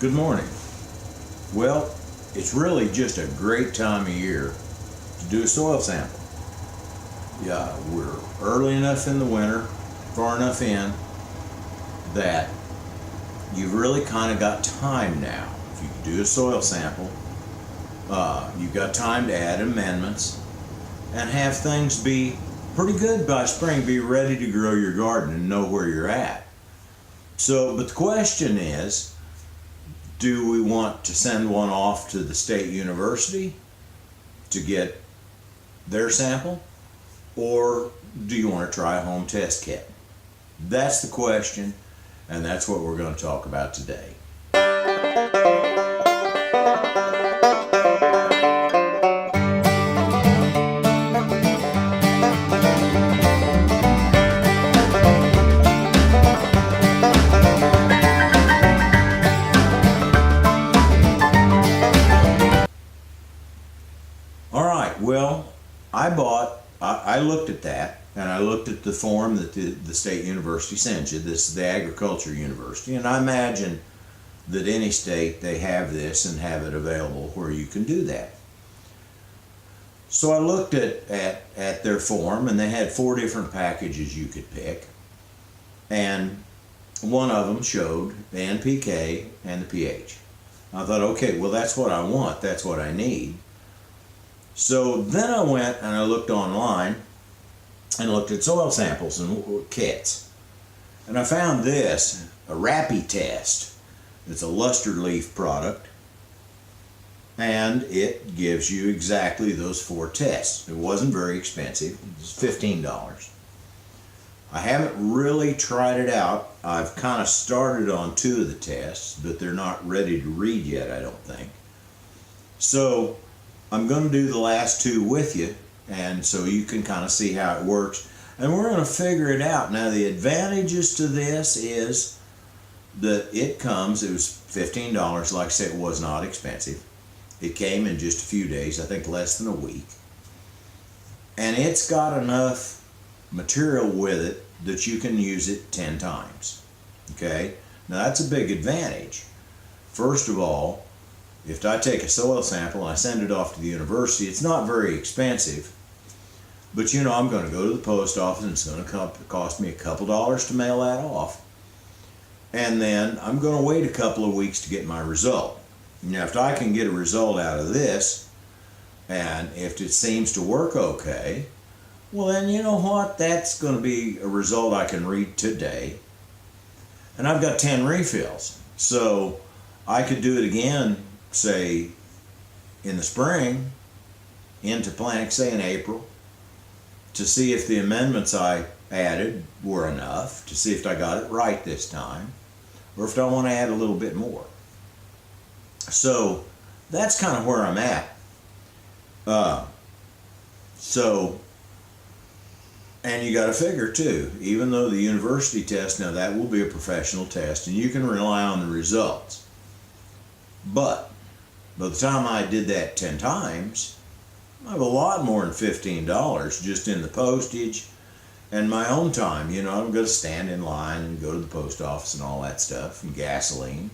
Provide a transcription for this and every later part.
Good morning. Well, it's really just a great time of year to do a soil sample. Yeah, we're early enough in the winter, far enough in, that you've really kind of got time now. If you do a soil sample, you've got time to add amendments and have things be pretty good by spring, be ready to grow your garden and know where you're at. So, but the question is, do we want to send one off to the state university to get their sample, or do you want to try a home test kit? That's the question, and that's what we're going to talk about today. Well, I looked at that, and I looked at the form that the state university sends you. This is the agriculture university, and I imagine that any state, they have this and have it available where you can do that. So I looked at their form, and they had 4 different packages you could pick, and one of them showed the NPK and the pH. I thought, okay, well, that's what I want, that's what I need. So then I went and I looked online and looked at soil samples and kits. And I found this, a Rapitest. It's a luster leaf product. And it gives you exactly those 4 tests. It wasn't very expensive. It was $15. I haven't really tried it out. I've kind of started on 2 of the tests, but they're not ready to read yet, I don't think. So I'm going to do the last 2 with you, and so you can kind of see how it works. And we're going to figure it out. Now, the advantages to this is that it was $15. Like I said, it was not expensive. It came in just a few days, I think less than a week. And it's got enough material with it that you can use it 10 times. Okay? Now, that's a big advantage. First of all, if I take a soil sample and I send it off to the university, it's not very expensive, but you know, I'm going to go to the post office and it's going to cost me a couple dollars to mail that off. And then I'm going to wait a couple of weeks to get my result. Now, if I can get a result out of this, and if it seems to work okay, well then, you know what, that's going to be a result I can read today. And I've got 10 refills, so I could do it again, say in the spring, into planting, say in April, to see if the amendments I added were enough, to see if I got it right this time, or if I want to add a little bit more. So that's kind of where I'm at. And you got to figure too, even though the university test, now that will be a professional test and you can rely on the results. But by the time I did that 10 times, I have a lot more than $15 just in the postage and my own time. You know, I'm going to stand in line and go to the post office and all that stuff, and gasoline.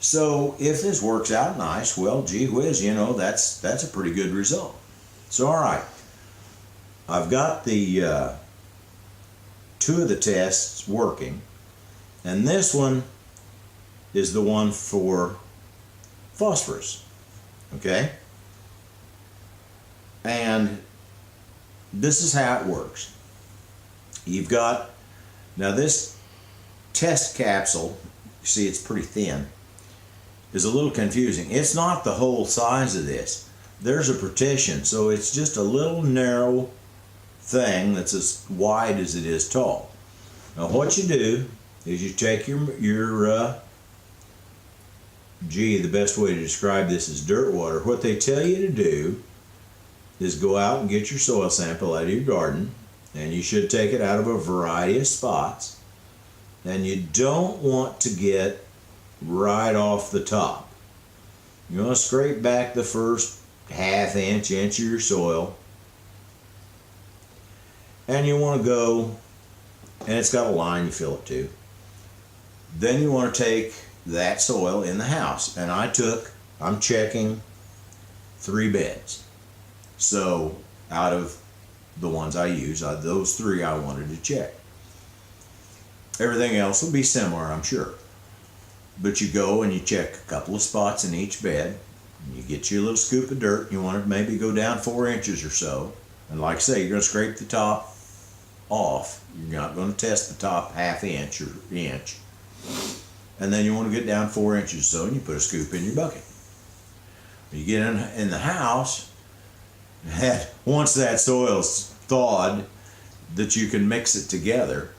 So if this works out nice, well, gee whiz, you know, that's a pretty good result. So all right, I've got the 2 of the tests working, and this one is the one for phosphorus, okay? And this is how it works. You've got, now this test capsule, you see it's pretty thin, is a little confusing. It's not the whole size of this. There's a partition, so it's just a little narrow thing that's as wide as it is tall. Now what you do is you take your the best way to describe this is dirt water. What they tell you to do is go out and get your soil sample out of your garden, and you should take it out of a variety of spots, and you don't want to get right off the top. You want to scrape back the first ½ inch of your soil, and you want to go, and it's got a line you fill it to. Then you want to take that soil in the house. And I'm checking 3 beds. So out of the ones I use, those 3 I wanted to check. Everything else will be similar, I'm sure. But you go and you check a couple of spots in each bed. And you get you a little scoop of dirt. You want to maybe go down 4 inches or so. And like I say, you're going to scrape the top off. You're not going to test the top half inch or inch. And then you want to get down 4 inches or so, and you put a scoop in your bucket. When you get in the house, once that soil's thawed, that you can mix it together,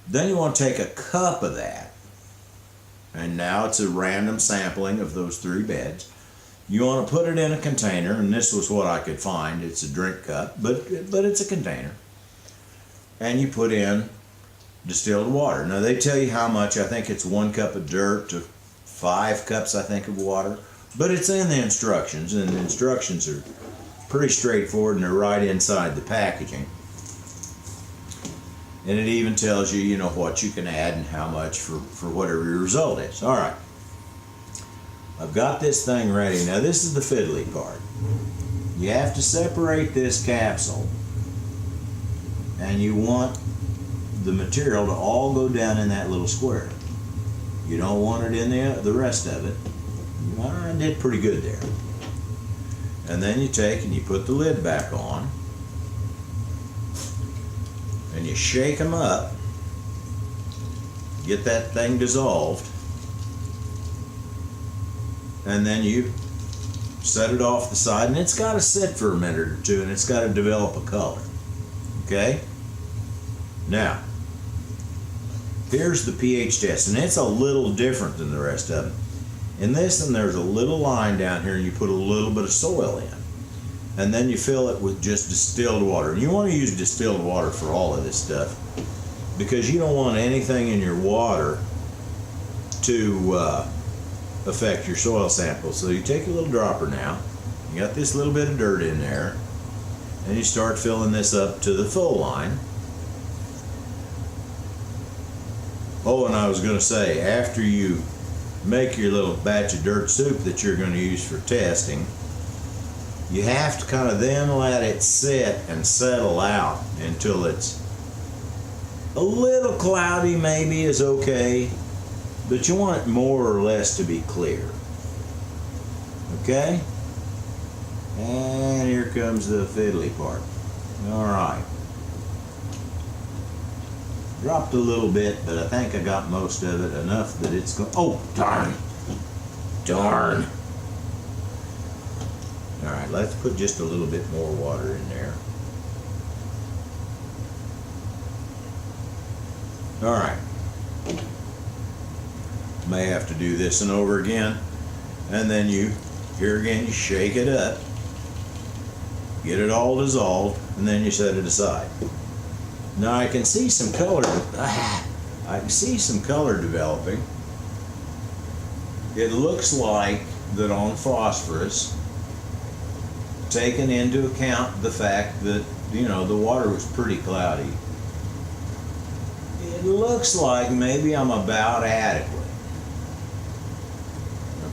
then you want to take a cup of that, and now it's a random sampling of those 3 beds. You want to put it in a container, and this was what I could find. It's a drink cup, but it's a container. And you put in distilled water. Now they tell you how much. I think it's 1 cup of dirt to 5 cups, I think, of water. But it's in the instructions, and the instructions are pretty straightforward, and they're right inside the packaging. And it even tells you, what you can add and how much for whatever your result is. All right. I've got this thing ready. Now this is the fiddly part. You have to separate this capsule, and you want the material to all go down in that little square. You don't want it in the rest of it. I did pretty good there. And then you take and you put the lid back on, and you shake them up, get that thing dissolved, and then you set it off the side, and it's got to sit for a minute or 2, and it's got to develop a color. Okay? Now, here's the pH test, and it's a little different than the rest of them. In this one, there's a little line down here, and you put a little bit of soil in. And then you fill it with just distilled water. And you want to use distilled water for all of this stuff, because you don't want anything in your water to affect your soil sample. So you take a little dropper now, you got this little bit of dirt in there, and you start filling this up to the full line. Oh, and I was going to say, after you make your little batch of dirt soup that you're going to use for testing, you have to kind of then let it sit and settle out until it's a little cloudy. Maybe is okay, but you want it more or less to be clear. Okay? And here comes the fiddly part. All right. Dropped a little bit, but I think I got most of it, enough that it's going. Oh, darn. Darn. All right, let's put just a little bit more water in there. All right. May have to do this and over again. And then here again, you shake it up, get it all dissolved, and then you set it aside. Now I can see some color. I can see some color developing. It looks like that on phosphorus, taking into account the fact that the water was pretty cloudy, it looks like maybe I'm about adequate.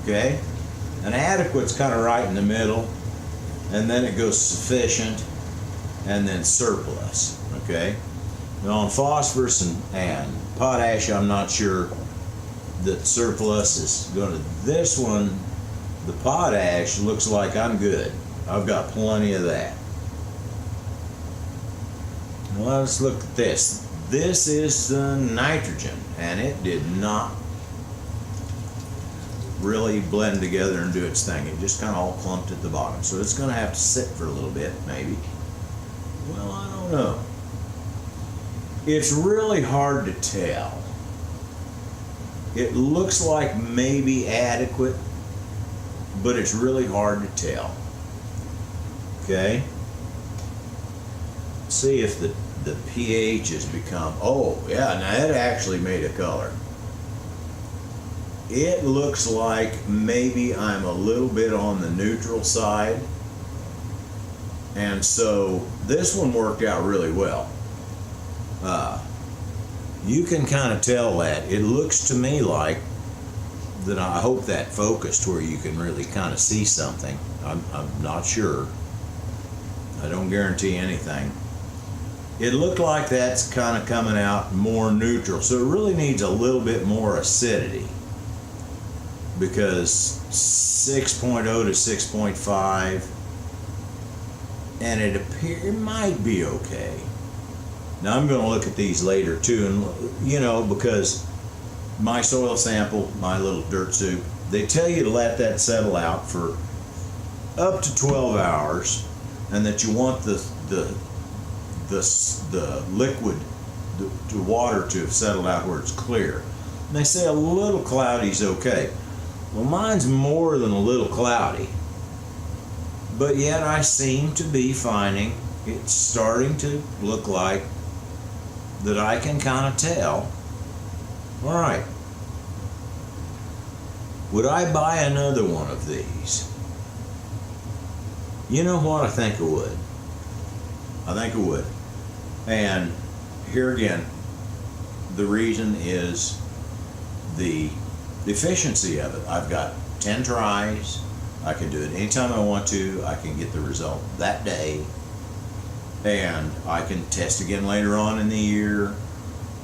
Okay, and adequate's kind of right in the middle, and then it goes sufficient, and then surplus. Okay. Now on phosphorus and potash, I'm not sure that surplus is going to. This one, the potash, looks like I'm good. I've got plenty of that. Now let's look at this. This is the nitrogen, and it did not really blend together and do its thing. It just kind of all clumped at the bottom. So it's going to have to sit for a little bit, maybe. Well, I don't know. It's really hard to tell. It looks like maybe adequate, but it's really hard to tell. Okay? See if the pH has become, oh yeah, now it actually made a color. It looks like maybe I'm a little bit on the neutral side, and so this one worked out really well. You can kind of tell that. It looks to me like that I hope that focused where you can really kind of see something. I'm not sure. I don't guarantee anything. It looked like that's kind of coming out more neutral, so it really needs a little bit more acidity, because 6.0 to 6.5, and it might be okay. Now I'm going to look at these later too, and you know, because my soil sample, my little dirt soup, they tell you to let that settle out for up to 12 hours, and that you want the liquid, the water, to have settled out where it's clear. And they say a little cloudy is okay. Well, mine's more than a little cloudy, but yet I seem to be finding it's starting to look like that I can kind of tell. All right, would I buy another one of these? You know what? I think I would. I think I would. And here again, the reason is the efficiency of it. I've got 10 tries. I can do it anytime I want to. I can get the result that day. And I can test again later on in the year.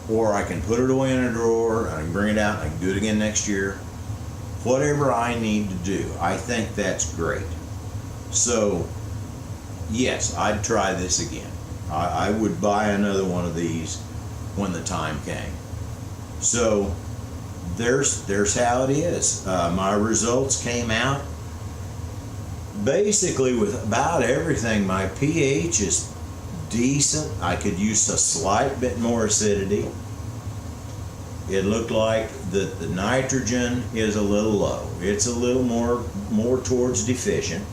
Or I can put it away in a drawer, and I can bring it out, and I can do it again next year. Whatever I need to do. I think that's great. So, yes, I'd try this again. I would buy another one of these when the time came. So, there's how it is. My results came out basically with about everything. My pH is decent. I could use a slight bit more acidity. It looked like that the nitrogen is a little low. It's a little more towards deficient.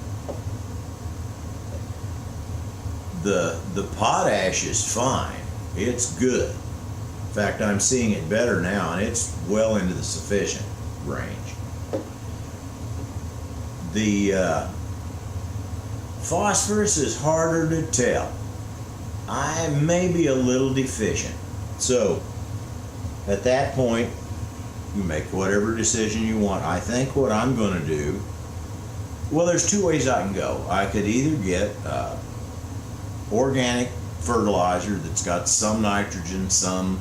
The potash is fine. It's good. In fact, I'm seeing it better now, and it's well into the sufficient range. The phosphorus is harder to tell. I may be a little deficient. So, at that point, you make whatever decision you want. I think what I'm going to do, well, there's two ways I can go. I could either get organic fertilizer that's got some nitrogen, some,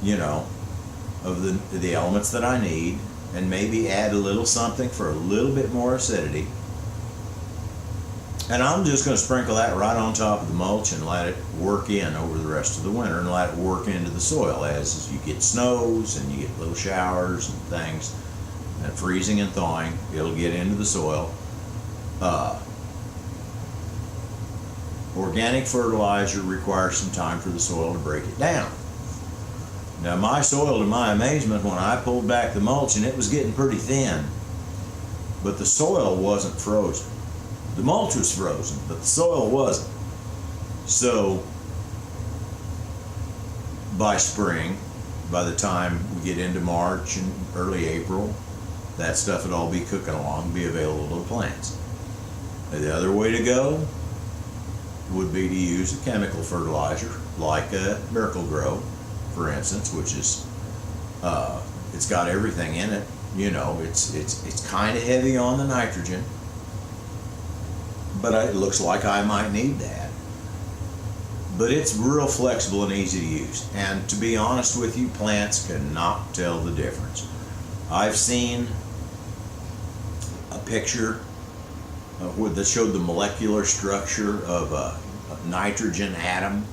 you know, of the elements that I need, and maybe add a little something for a little bit more acidity. And I'm just going to sprinkle that right on top of the mulch and let it work in over the rest of the winter, and let it work into the soil as you get snows and you get little showers and things, and freezing and thawing, it'll get into the soil. Organic fertilizer requires some time for the soil to break it down. Now, my soil, to my amazement, when I pulled back the mulch, and it was getting pretty thin, but the soil wasn't frozen. The mulch was frozen, but the soil wasn't. So, by spring, by the time we get into March and early April, that stuff would all be cooking along, be available to the plants. The other way to go would be to use a chemical fertilizer, like a Miracle-Gro, for instance, which is, it's got everything in it. You know, it's kind of heavy on the nitrogen, but it looks like I might need that. But it's real flexible and easy to use. And to be honest with you, plants cannot tell the difference. I've seen a picture that showed the molecular structure of a nitrogen atom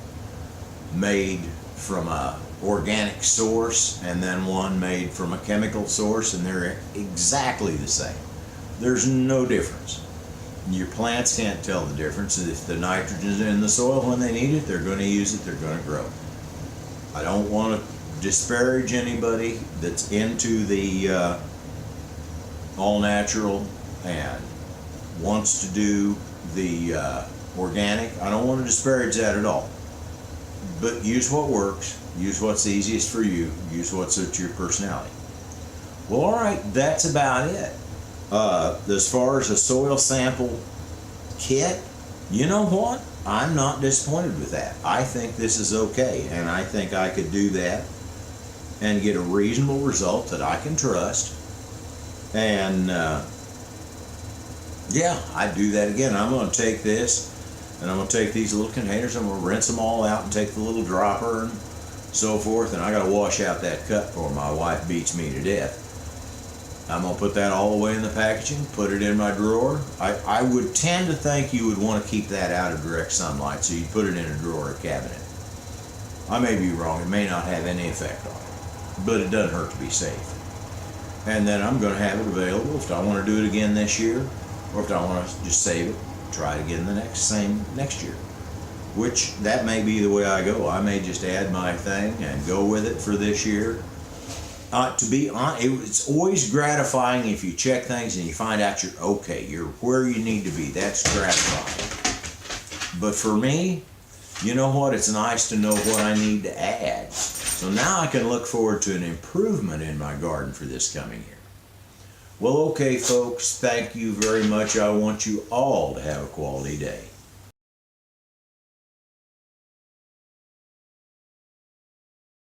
made from a organic source, and then one made from a chemical source, and they're exactly the same. There's no difference. Your plants can't tell the difference. If the nitrogen's in the soil when they need it, they're going to use it, they're going to grow. I don't want to disparage anybody that's into the all natural and wants to do the organic. I don't want to disparage that at all. But use what works, use what's easiest for you, use what suits your personality. Well, all right, that's about it. As far as a soil sample kit, you know what? I'm not disappointed with that. I think this is okay, and I think I could do that and get a reasonable result that I can trust. And yeah, I'd do that again. I'm going to take this and I'm going to take these little containers, I'm going to rinse them all out and take the little dropper and so forth, and I got to wash out that cup before my wife beats me to death. I'm going to put that all the way in the packaging, put it in my drawer. I would tend to think you would want to keep that out of direct sunlight, so you'd put it in a drawer or cabinet. I may be wrong, it may not have any effect on it, but it doesn't hurt to be safe. And then I'm going to have it available if I want to do it again this year, or if I want to just save it, try it again the next year. Which, that may be the way I go. I may just add my thing and go with it for this year. To be honest, it's always gratifying if you check things and you find out you're okay, you're where you need to be. That's gratifying. But for me, you know what? It's nice to know what I need to add. So now I can look forward to an improvement in my garden for this coming year. Well, okay, folks, thank you very much. I want you all to have a quality day.